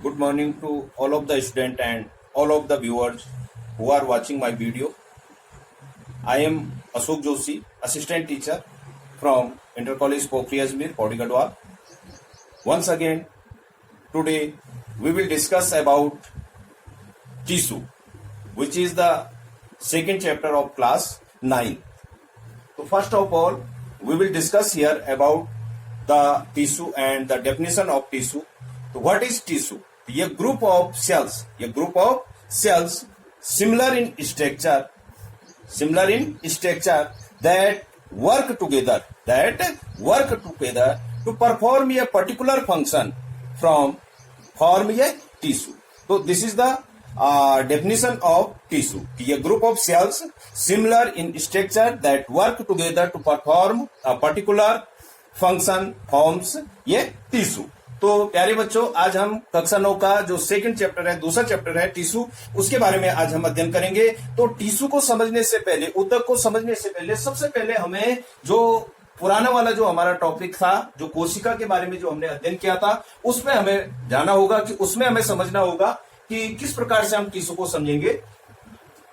Good morning to all of the students and all of the viewers who are watching my video. I am Ashok Joshi, assistant teacher from Inter College Pokhri Ajmer, Pauri Gadwal. Once again, today we will discuss about tissue, which is the second chapter of class 9. So first of all, we will discuss here about the tissue and the definition of tissue. So what is tissue? A group of cells similar in structure that work together to perform a particular function from form a tissue. So this is the definition of tissue. A group of cells similar in structure that work together to perform a particular function forms a tissue. तो प्यारे बच्चों, आज हम कक्षा 9 का जो second chapter है, दूसरा चैप्टर है टिश्यू, उसके बारे में आज हम अध्ययन करेंगे। तो टिश्यू को समझने से पहले, ऊतक को समझने से पहले सबसे पहले हमें जो पुराना वाला जो हमारा टॉपिक था, जो कोशिका के बारे में जो हमने अध्ययन किया था, उसमें हमें जाना होगा कि उसमें हमें समझना होगा कि किस प्रकार से हम टिश्यू को समझेंगे।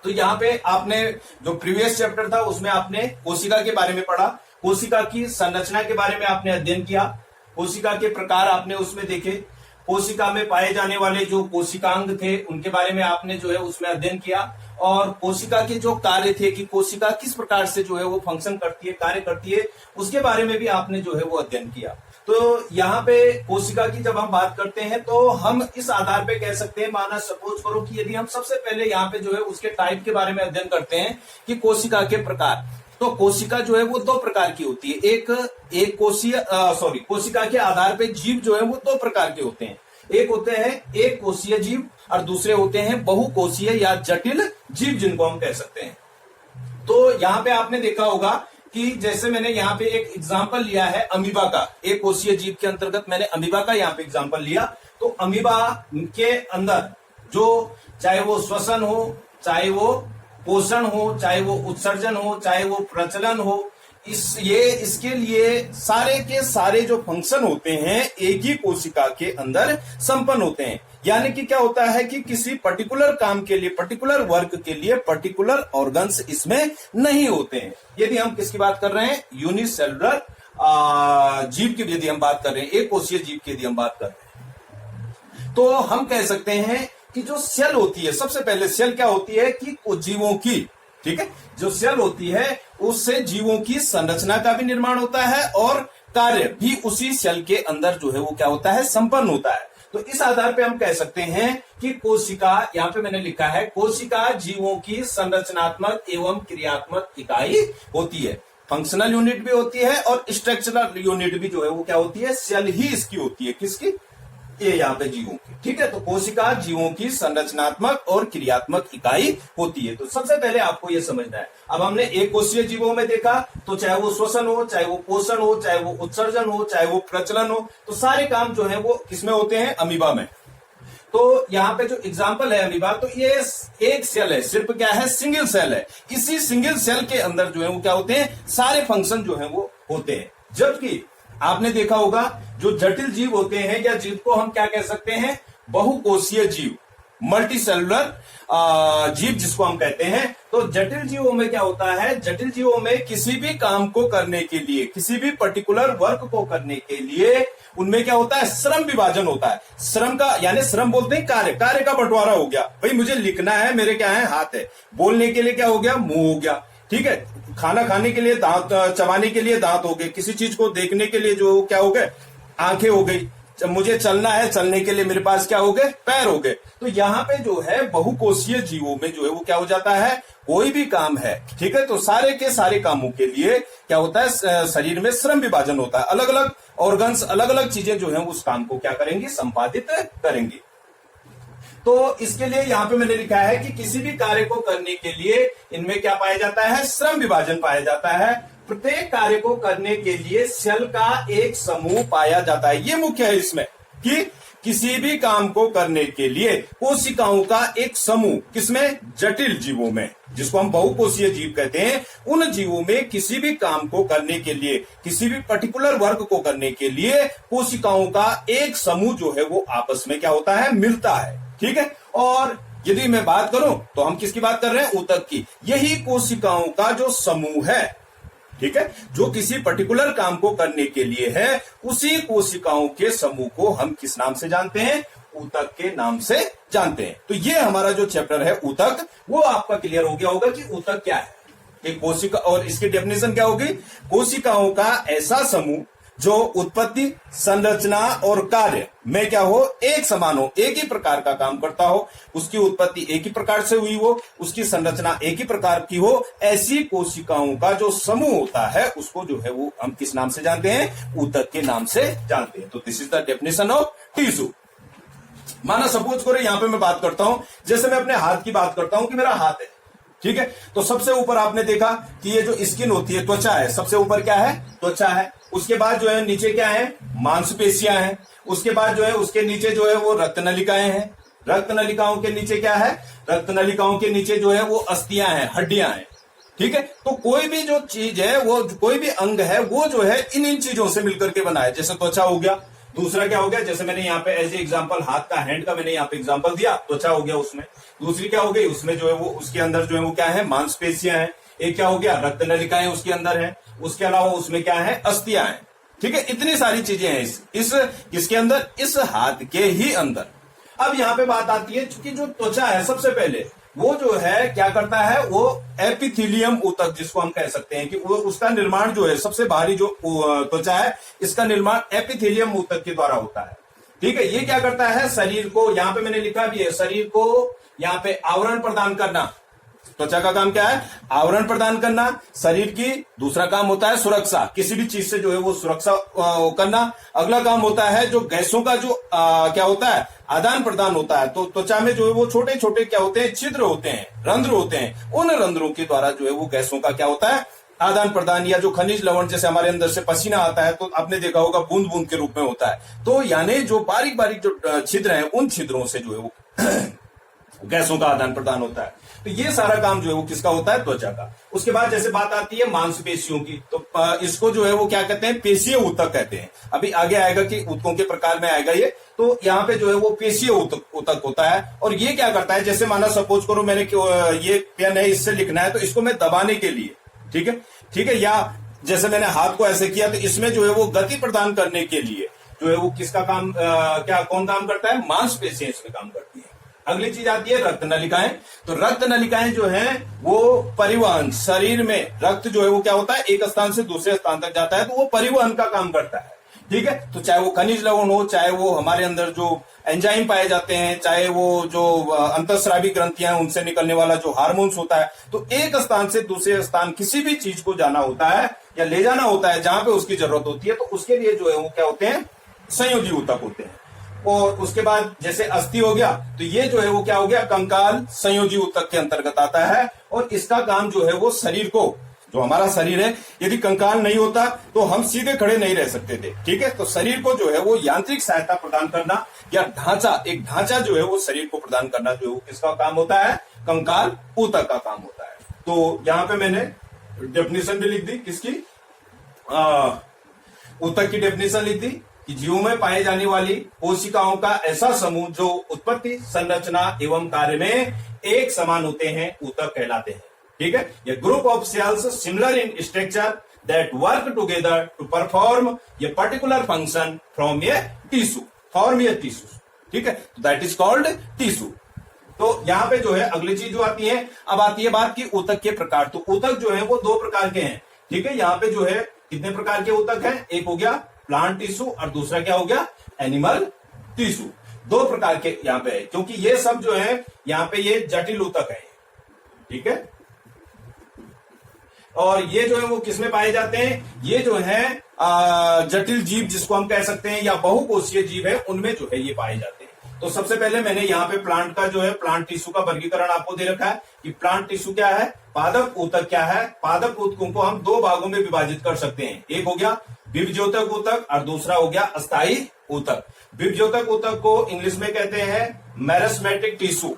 तो यहाँ पे आपने जो प्रीवियस चैप्टर था उसमें आपने कोशिका के बारे में पढ़ा, कोशिका की संरचना के बारे में आपने अध्ययन किया, कोशिका के प्रकार आपने उसमें देखे, कोशिका में पाए जाने वाले जो कोशिकांग थे उनके बारे में आपने जो है उसमें अध्ययन किया, और कोशिका के जो कार्य थे कि कोशिका किस प्रकार से जो है वो फंक्शन करती है, कार्य करती है, उसके बारे में भी आपने जो है वो अध्ययन किया। तो यहाँ पे कोशिका की जब हम बात करते हैं तो हम इस आधार पे कह सकते हैं, माना सपोज करो कि यदि हम सबसे पहले यहाँ पे जो है उसके टाइप के बारे में अध्ययन करते हैं कि कोशिका के प्रकार, तो कोशिका जो है वो दो प्रकार की होती है। एक कोशिका के आधार पे जीव जो है वो दो प्रकार के होते हैं। एक होते हैं एक कोशीय जीव और दूसरे होते हैं बहुकोशीय या जटिल जीव, जिनको हम कह सकते हैं। तो यहाँ पे आपने देखा होगा कि जैसे मैंने यहाँ पे एक एग्जाम्पल लिया है अमीबा का, एक कोशीय जीव के अंतर्गत मैंने अमीबा का यहाँ पे एग्जाम्पल लिया। तो अमीबा के अंदर जो चाहे वो श्वसन हो, चाहे वो पोषण हो, चाहे वो उत्सर्जन हो, चाहे वो प्रचलन हो, इसके लिए सारे के सारे जो फंक्शन होते हैं एक ही कोशिका के अंदर संपन्न होते हैं। यानी कि क्या होता है कि किसी पर्टिकुलर काम के लिए, पर्टिकुलर वर्क के लिए पर्टिकुलर ऑर्गन्स इसमें नहीं होते हैं। यदि हम किसकी बात कर रहे हैं, यूनिसेलुलर जीव की यदि हम बात कर रहे हैं, एक कोशीय जीव की यदि हम बात कर रहे हैं, तो हम कह सकते हैं कि जो सेल होती है, सबसे पहले सेल क्या होती है कि जीवों की, ठीक है, जो सेल होती है उससे जीवों की संरचना का भी निर्माण होता है और कार्य भी उसी सेल के अंदर जो है वो क्या होता है, संपन्न होता है। तो इस आधार पे हम कह सकते हैं कि कोशिका, यहाँ पे मैंने लिखा है, कोशिका जीवों की संरचनात्मक एवं क्रियात्मक इकाई होती है। फंक्शनल यूनिट भी होती है और स्ट्रक्चरल यूनिट भी जो है वो क्या होती है, सेल ही इसकी होती है। किसकी? ये यहाँ पे जीवों की, ठीक है। तो कोशिका जीवों की संरचनात्मक और क्रियात्मक इकाई होती है। तो सबसे पहले आपको ये समझना है। अब हमने एक कोशीय जीवों में देखा, तो चाहे वो श्वसन हो, चाहे वो पोषण हो, चाहे वो उत्सर्जन हो, चाहे वो प्रचलन हो, तो सारे काम जो है वो किसमें होते हैं, अमीबा में। तो यहाँ पे जो एग्जाम्पल है अमीबा, तो ये एक सेल है, सिर्फ क्या है, सिंगल सेल है। इसी सिंगल सेल के अंदर जो है वो क्या होते हैं, सारे फंक्शन जो है वो होते हैं। जबकि आपने देखा होगा जो जटिल जीव होते हैं, या जीव को हम क्या कह सकते हैं, बहुकोशीय जीव, मल्टी सेलुलर जीव जिसको हम कहते हैं। तो जटिल जीवों में क्या होता है, जटिल जीवों में किसी भी काम को करने के लिए, किसी भी पर्टिकुलर वर्क को करने के लिए उनमें क्या होता है, श्रम विभाजन होता है। श्रम का यानी श्रम बोलते हैं कार्य का बंटवारा हो गया। भाई मुझे लिखना है, मेरे क्या है, हाथ है, बोलने के लिए क्या हो गया, मुंह हो गया, ठीक है, खाना खाने के लिए दांत, चबाने के लिए दांत हो गए, किसी चीज को देखने के लिए जो क्या हो गए, आंखें हो गई, मुझे चलना है, चलने के लिए मेरे पास क्या हो गए, पैर हो गए। तो यहाँ पे जो है बहुकोशीय जीवों में जो है वो क्या हो जाता है, कोई भी काम है, ठीक है, तो सारे के सारे कामों के लिए क्या होता है, शरीर में श्रम विभाजन होता है। अलग अलग ऑर्गन्स, अलग अलग चीजें जो है उस काम को क्या करेंगी, संपादित करेंगी। तो इसके लिए यहाँ पे मैंने लिखा है कि किसी भी कार्य को करने के लिए इनमें क्या पाया जाता है, श्रम विभाजन पाया जाता है। प्रत्येक कार्य को करने के लिए सेल का एक समूह पाया जाता है। ये मुख्य है इसमें कि किसी भी काम को करने के लिए कोशिकाओं का एक समूह, किसमें, जटिल जीवों में, जिसको हम बहुकोषीय जीव कहते हैं, उन जीवों में किसी भी काम को करने के लिए, किसी भी पर्टिकुलर वर्क को करने के लिए कोशिकाओं का एक समूह जो है वो आपस में क्या होता है, मिलता है। ठीक है। और यदि मैं बात करूं तो हम किसकी बात कर रहे हैं, ऊतक की। यही कोशिकाओं का जो समूह है, ठीक है, जो किसी पर्टिकुलर काम को करने के लिए है, उसी कोशिकाओं के समूह को हम किस नाम से जानते हैं, ऊतक के नाम से जानते हैं। तो ये हमारा जो चैप्टर है ऊतक, वो आपका क्लियर हो गया होगा कि ऊतक क्या है, कि कोशिका, और इसकी डेफिनेशन क्या होगी, कोशिकाओं का ऐसा समूह जो उत्पत्ति, संरचना और कार्य में क्या हो, एक समान हो, एक ही प्रकार का काम करता हो, उसकी उत्पत्ति एक ही प्रकार से हुई हो, उसकी संरचना एक ही प्रकार की हो, ऐसी कोशिकाओं का जो समूह होता है उसको जो है वो हम किस नाम से जानते हैं, ऊतक के नाम से जानते हैं। तो this is the definition of tissue. माना सपोज करो यहां पे मैं बात करता हूं, जैसे मैं अपने हाथ की बात करता हूं कि मेरा हाथ है, ठीक है, तो सबसे ऊपर आपने देखा कि ये जो स्किन होती है, त्वचा है, सबसे ऊपर क्या है, त्वचा है। उसके बाद जो है नीचे क्या है, मांसपेशियां हैं। उसके बाद जो है उसके नीचे जो है वो रक्त नलिकाएं हैं। रक्त नलिकाओं के नीचे क्या है, रक्त नलिकाओं के नीचे जो है वो अस्थियां हैं, हड्डियां हैं। ठीक है। तो कोई भी जो चीज है, वो कोई भी अंग है, वो जो है इन चीजों से मिलकर के बना है। जैसे त्वचा हो गया, दूसरा क्या हो गया, जैसे मैंने यहाँ पे एज ए एग्जांपल हाथ का, हैंड का मैंने यहाँ पे एग्जांपल दिया, त्वचा हो गया उसमें। दूसरी क्या हो गई, उसमें जो है वो उसके अंदर जो है वो क्या है, मांसपेशियां हैं। एक क्या हो गया, रक्त नलिकाएं उसके अंदर है। उसके अलावा उसमें क्या है, अस्थियां हैं। ठीक है, इतनी सारी चीजें हैं इस किसके अंदर, इस हाथ के ही अंदर। अब यहाँ पे बात आती है, चूंकि जो त्वचा है सबसे पहले वो जो है क्या करता है, वो एपिथेलियम ऊतक जिसको हम कह सकते हैं, कि वो उसका निर्माण जो है, सबसे बाहरी जो त्वचा है, इसका निर्माण एपिथेलियम ऊतक के द्वारा होता है। ठीक है। ये क्या करता है, शरीर को, यहां पे मैंने लिखा भी है, शरीर को यहां पे आवरण प्रदान करना। त्वचा का काम क्या है, आवरण प्रदान करना शरीर की। दूसरा काम होता है सुरक्षा, किसी भी चीज से जो है वो सुरक्षा करना। अगला काम होता है जो गैसों का जो क्या होता है, आदान प्रदान होता है। तो त्वचा में जो है वो छोटे छोटे क्या होते हैं, छिद्र होते हैं, रंध्र होते हैं। उन रंध्रों के द्वारा जो है वो गैसों का क्या होता है, आदान प्रदान। या जो खनिज लवण, जैसे हमारे अंदर से पसीना आता है तो आपने देखा होगा बूंद बूंद के रूप में होता है। तो यानी जो बारीक बारीक जो छिद्र हैं, उन छिद्रों से जो है वो गैसों का आदान प्रदान होता है। तो ये सारा काम जो है वो किसका होता है, त्वचा का। उसके बाद जैसे बात आती है मांसपेशियों की, तो इसको जो है वो क्या कहते हैं, पेशीय ऊतक कहते हैं। अभी आगे आएगा कि ऊतकों के प्रकार में आएगा ये। तो यहाँ पे जो है वो पेशीय ऊतक होता है। और ये क्या करता है, जैसे माना सपोज करो मैंने ये पेन है, इससे लिखना है, तो इसको मैं दबाने के लिए, ठीक है, ठीक है, या जैसे मैंने हाथ को ऐसे किया, तो इसमें जो है वो गति प्रदान करने के लिए जो है वो किसका काम, कौन काम करता है, मांसपेशियां इसमें काम करती है। अगली चीज आती है रक्त नलिकाएं। तो रक्त नलिकाएं जो हैं वो परिवहन, शरीर में रक्त जो है वो क्या होता है, एक स्थान से दूसरे स्थान तक जाता है, तो वो परिवहन का काम करता है। ठीक है। तो चाहे वो खनिज लवण हो, चाहे वो हमारे अंदर जो एंजाइम पाए जाते हैं, चाहे वो जो अंतःस्रावी ग्रंथियां हैं उनसे निकलने वाला जो हार्मोन्स होता है, तो एक स्थान से दूसरे स्थान किसी भी चीज को जाना होता है या ले जाना होता है जहां पे उसकी जरूरत होती है, तो उसके लिए जो है वो क्या होते हैं, संयोजी ऊतक होते हैं। और उसके बाद जैसे अस्थि हो गया, तो ये जो है वो क्या हो गया, कंकाल संयोजी ऊतक के अंतर्गत आता है। और इसका काम जो है वो शरीर को, जो हमारा शरीर है, यदि कंकाल नहीं होता तो हम सीधे खड़े नहीं रह सकते थे। ठीक है। तो शरीर को जो है वो यांत्रिक सहायता प्रदान करना, या ढांचा, एक ढांचा जो है वो शरीर को प्रदान करना, जो है वो किसका काम होता है, कंकाल ऊतक का काम होता है। तो यहां पे मैंने डेफिनेशन भी लिख दी, किसकी, ऊतक की डेफिनेशन लिख दी कि जीवों में पाए जाने वाली कोशिकाओं का ऐसा समूह जो उत्पत्ति, संरचना एवं कार्य में एक समान होते हैं, ऊतक कहलाते हैं। ठीक है। ये group of cells similar in structure that work together to perform a particular function from a tissue, form a tissue. ठीक है। That is called tissue. तो यहां पे जो है अगली चीज जो आती है, अब आती है बात की ऊतक के प्रकार। तो ऊतक जो है वो दो प्रकार के हैं। ठीक है। यहाँ पे जो है कितने प्रकार के ऊतक हैं, एक हो गया प्लांट टिश्यू और दूसरा क्या हो गया, एनिमल टिश्यू। दो प्रकार के यहाँ पे है, क्योंकि ये सब जो है यहाँ पे ये जटिल ऊतक है। ठीक है। और ये जो है वो किसमें पाए जाते हैं, ये जो है जटिल जीव जिसको हम कह सकते हैं, या बहुकोषीय जीव है, उनमें जो है ये पाए जाते हैं। तो सबसे पहले मैंने यहाँ पे प्लांट का जो है, प्लांट टिश्यू का वर्गीकरण आपको दे रखा है कि प्लांट टिश्यू क्या है, पादप ऊतक क्या है। पादप ऊतकों को हम दो भागों में विभाजित कर सकते हैं, एक हो गया विभज्योतक ऊतक और दूसरा हो गया अस्थायी ऊतक। विभज्योतक ऊतक को इंग्लिश में कहते हैं मैरिस्मेटिक टिश्यू,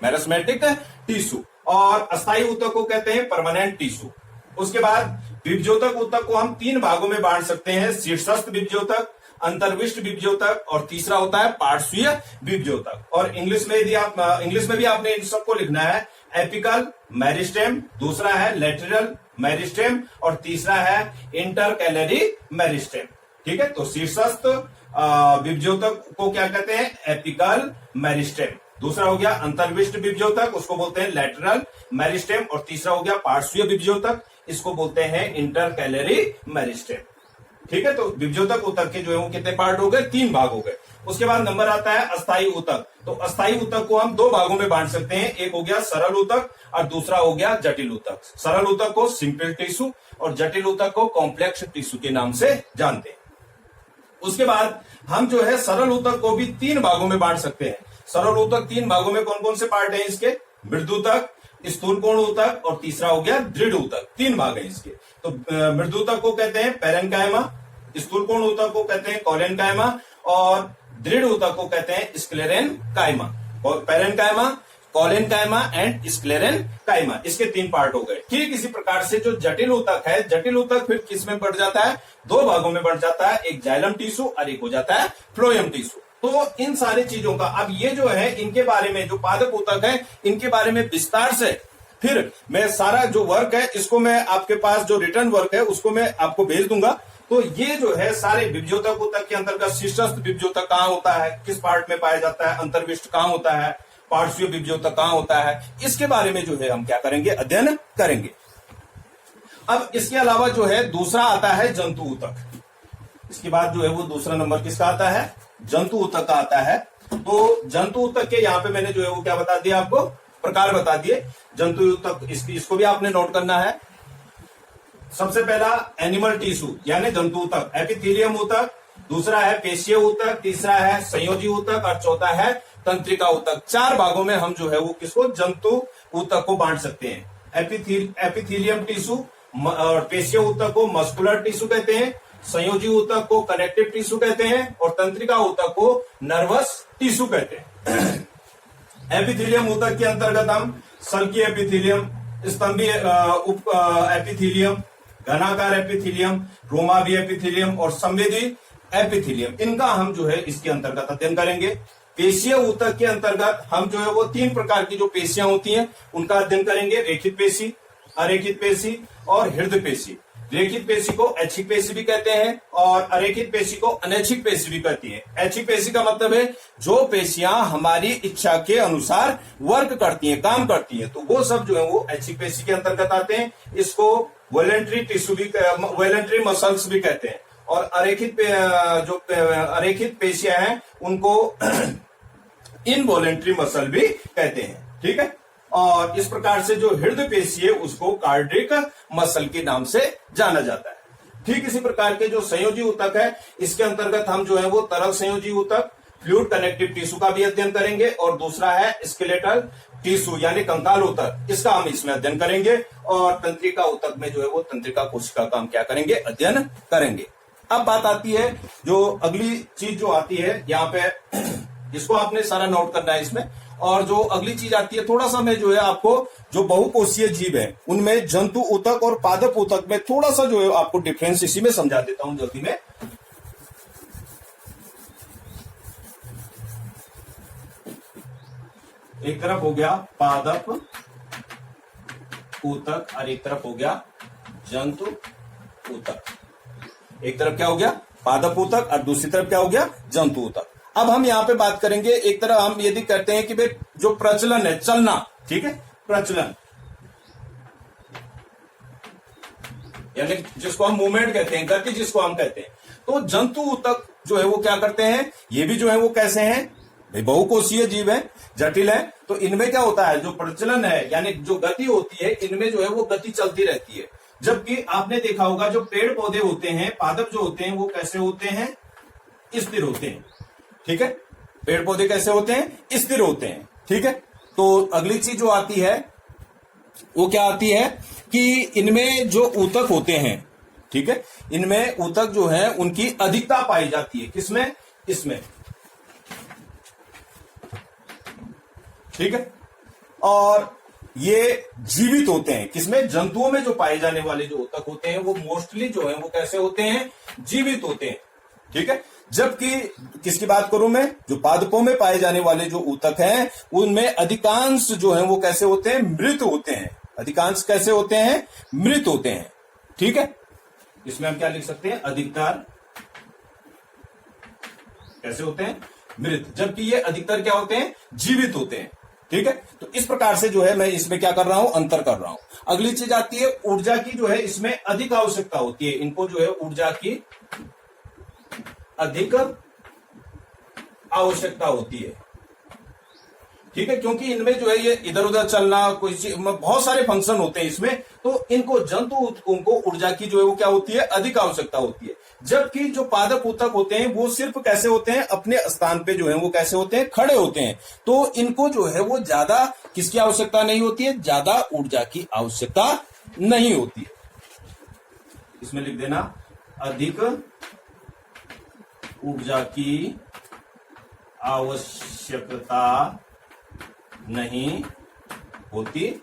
मैरिस्मेटिक टिश्यू। और अस्थायी ऊतक को कहते हैं परमानेंट टिश्यू। उसके बाद विभज्योतक ऊतक को हम 3 भागों में बांट सकते हैं, शीर्षस्थ विभज्योतक, अंतर्विष्ट विभज्योतक और तीसरा होता है पार्श्वीय विभज्योतक। और इंग्लिश में यदि आप इंग्लिश में भी आपने इन सबको लिखना है, एपिकल मेरिस्टेम, दूसरा है लेटरल मेरिस्टेम और तीसरा है इंटरकैलरी मेरिस्टेम। ठीक है, तो शीर्षस्थ विभज्योतक को क्या कहते हैं, एपिकल मेरिस्टेम। दूसरा हो गया अंतर्विष्ट विभज्योतक, उसको बोलते हैं लेटरल मेरिस्टेम और तीसरा हो गया पार्श्वीय विभज्योतक, इसको बोलते हैं इंटरकैलरी मेरिस्टेम। ठीक है, तो विभज्योतक ऊतक के जो है वो कितने पार्ट हो गए, 3 भाग हो गए। उसके बाद नंबर आता है अस्थायी ऊतक। तो अस्थायी ऊतक को हम 2 भागों में बांट सकते हैं, एक हो गया सरल ऊतक और दूसरा हो गया जटिल ऊतक। सरल ऊतक को सिंपल टिश्यू और जटिल ऊतक को कॉम्प्लेक्स टिश्यू के नाम से जानते हैं। उसके बाद हम जो है सरल ऊतक को भी 3 भागों में बांट सकते हैं। सरल ऊतक 3 भागों में कौन कौन से पार्ट हैं इसके, मृदुतक, स्थूलकोण ऊतक और तीसरा हो गया दृढ़ ऊतक। 3 भाग हैं इसके। तो मृदुतक को कहते हैं पैरेन्काइमा, स्थूलकोण ऊतक को कहते हैं कोलेनकाइमा और दृढ़ ऊतक को कहते हैं sclerenchyma. Parenchyma, collenchyma and sclerenchyma, इसके 3 पार्ट हो गए। ठीक इसी प्रकार से जो जटिल ऊतक है, जटिल ऊतक फिर किस में बढ़ जाता है, 2 भागों में बढ़ जाता है, एक जाइलम टिश्यू और एक हो जाता है फ्लोएम टिश्यू। तो इन सारी चीजों का अब ये जो है इनके बारे में, जो पादप ऊतक है इनके बारे में विस्तार से फिर मैं सारा जो वर्क है इसको मैं आपके पास जो रिटर्न वर्क है उसको मैं आपको भेज दूंगा। तो ये जो है सारे विभज्योतक ऊतक के अंतर्गत शीर्षस्थ विभज्योतक कहाँ होता है, किस पार्ट में पाया जाता है, अंतर्विष्ट कहाँ होता है, पार्श्वीय विभज्योतक कहाँ होता है, इसके बारे में जो है हम क्या करेंगे, अध्ययन करेंगे। अब इसके अलावा जो है दूसरा आता है जंतु ऊतक। इसके बाद जो है वो दूसरा नंबर किसका आता है, जंतु ऊतक का आता है। तो जंतु ऊतक के यहाँ पे मैंने जो है वो क्या बता दिया आपको, प्रकार बता दिए जंतु ऊतक। इसको भी आपने नोट करना है। सबसे पहला एनिमल टिश्यू यानी जंतु ऊतक, एपिथेलियम ऊतक, दूसरा है पेशीय ऊतक, तीसरा है संयोजी ऊतक और चौथा है तंत्रिका ऊतक। 4 भागों में हम जो है वो किसको, जंतु ऊतक को बांट सकते हैं। एपिथेलियम टिश्यू और पेशीय ऊतक को मस्कुलर टिश्यू कहते हैं, संयोजी ऊतक को कनेक्टिव टिश्यू कहते हैं और तंत्रिका ऊतक को नर्वस टिश्यू कहते हैं। एपिथेलियम ऊतक के अंतर्गत हम सल्की एपिथेलियम, स्तंभी एपिथेलियम, घनाकार एपिथेलियम, रोमावी एपिथेलियम और संवेदी एपिथेलियम, इनका हम जो है इसके अंतर्गत अध्ययन करेंगे। पेशीय ऊतक के अंतर्गत हम जो है वो 3 प्रकार की जो पेशियां होती हैं उनका अध्ययन करेंगे, रेखित पेशी, अरेखित पेशी और हृदय पेशी। रेखित पेशी को ऐच्छिक पेशी भी कहते हैं और अरेखित पेशी को अनैच्छिक पेशी भी कहती है। ऐच्छिक पेशी का मतलब है जो पेशियां हमारी इच्छा के अनुसार वर्क करती हैं, काम करती हैं, तो वो सब जो है वो ऐच्छिक पेशी के अंतर्गत आते हैं। इसको वॉलेंट्री टिश्यू भी, वॉलेंट्री मसल्स भी कहते हैं। और जो अरेखित पेशियां हैं उनको इनवॉलेंट्री मसल भी कहते हैं। ठीक है, और इस प्रकार से जो हृदय पेशी है उसको कार्डियक मसल के नाम से जाना जाता है। ठीक इसी प्रकार के जो संयोजी ऊतक है इसके अंतर्गत हम जो है वो तरल संयोजी ऊतक, फ्लूइड कनेक्टिव टिश्यू का भी अध्ययन करेंगे और दूसरा है स्केलेटल टिश्यू यानी कंकाल ऊतक, इसका हम इसमें अध्ययन करेंगे। और तंत्रिका ऊतक में जो है वो तंत्रिका कोशिका का हम क्या करेंगे, अध्ययन करेंगे। अब बात आती है जो अगली चीज जो आती है यहाँ पे, इसको आपने सारा नोट करना है इसमें। और जो अगली चीज आती है, थोड़ा सा मैं जो है आपको जो बहुकोषीय जीव है उनमें जंतु ऊतक और पादप ऊतक में थोड़ा सा जो है आपको डिफरेंस इसी में समझा देता हूं जल्दी में। एक तरफ हो गया पादप ऊतक और एक तरफ हो गया जंतु ऊतक। एक तरफ क्या हो गया, पादप ऊतक और दूसरी तरफ क्या हो गया, जंतु ऊतक। अब हम यहां पे बात करेंगे, एक तरह हम यदि कहते हैं कि भाई जो प्रचलन है, चलना, ठीक है, प्रचलन यानी जिसको हम मूवमेंट कहते हैं, गति जिसको हम कहते हैं, तो जंतु ऊतक जो है वो क्या करते हैं, ये भी जो है वो कैसे हैं भाई, बहुकोषीय जीव है, जटिल है। तो इनमें क्या होता है, जो प्रचलन है यानी जो गति होती है, इनमें जो है वो गति चलती रहती है। जबकि आपने देखा होगा जो पेड़ पौधे होते हैं, पादप जो होते हैं वो कैसे होते हैं, स्थिर होते हैं। ठीक है, पेड़ पौधे कैसे होते हैं, स्थिर होते हैं। ठीक है, तो अगली चीज जो आती है वो क्या आती है कि इनमें जो ऊतक होते हैं, ठीक है, इनमें ऊतक जो है उनकी अधिकता पाई जाती है, किसमें, इसमें। ठीक है, और ये जीवित होते हैं। किसमें? जंतुओं में जो पाए जाने वाले जो ऊतक होते हैं वो मोस्टली जो है वो कैसे होते हैं? जीवित होते हैं। ठीक है। जबकि किसकी बात करूं मैं? जो पादपों में पाए जाने वाले जो ऊतक हैं उनमें अधिकांश जो है वो कैसे होते हैं? मृत होते हैं। अधिकांश कैसे होते हैं? मृत होते हैं। ठीक है। इसमें हम क्या लिख सकते हैं? अधिकतर कैसे होते हैं? मृत। जबकि ये अधिकतर क्या होते हैं? जीवित होते हैं। ठीक है। तो इस प्रकार से जो है मैं इसमें क्या कर रहा हूं? अंतर कर रहा हूं। अगली चीज आती है ऊर्जा की, जो है इसमें अधिक आवश्यकता होती है। इनको जो है ऊर्जा की अधिक आवश्यकता होती है। ठीक है। क्योंकि इनमें जो है ये इधर उधर चलना, कोई चीज, बहुत सारे फंक्शन होते हैं इसमें, तो इनको जंतु ऊतकों को ऊर्जा की जो है वो क्या होती है? अधिक आवश्यकता होती है। जबकि जो पादप ऊतक होते हैं वो सिर्फ कैसे होते हैं? अपने स्थान पे जो है वो कैसे होते हैं? खड़े होते हैं। तो इनको जो है वो ज्यादा किसकी आवश्यकता नहीं होती है? ज्यादा ऊर्जा की आवश्यकता नहीं होती है। इसमें लिख देना अधिक ऊर्जा की आवश्यकता नहीं होती।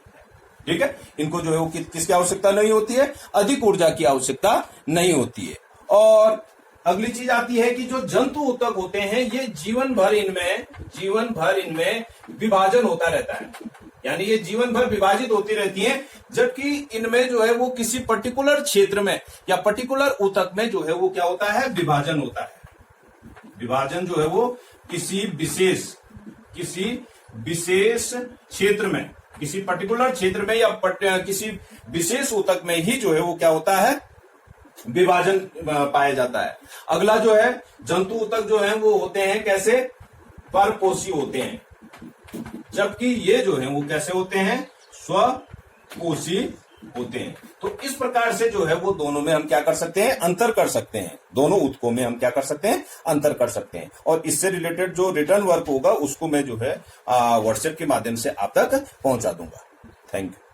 ठीक है। इनको जो है वो किसकी आवश्यकता नहीं होती है? अधिक ऊर्जा की आवश्यकता नहीं होती है। और अगली चीज आती है कि जो जंतु ऊतक होते हैं ये जीवन भर इनमें विभाजन होता रहता है। यानी ये जीवन भर विभाजित होती रहती हैं। जबकि इनमें जो है वो किसी पर्टिकुलर क्षेत्र में या पर्टिकुलर ऊतक में जो है वो क्या होता है? विभाजन होता है। विभाजन जो है वो किसी विशेष क्षेत्र में, किसी पर्टिकुलर क्षेत्र में या किसी विशेष ऊतक में ही जो है वो क्या होता है? विभाजन पाया जाता है। अगला जो है जंतु ऊतक जो है वो होते हैं कैसे? परपोषी होते हैं। जबकि ये जो है वो कैसे होते हैं? स्वपोषी होते हैं। तो इस प्रकार से जो है वो दोनों में हम क्या कर सकते हैं? अंतर कर सकते हैं। दोनों ऊतकों में हम क्या कर सकते हैं? अंतर कर सकते हैं। और इससे रिलेटेड जो रिटर्न वर्क होगा उसको मैं जो है व्हाट्सएप के माध्यम से आप तक पहुंचा दूंगा। Thank you.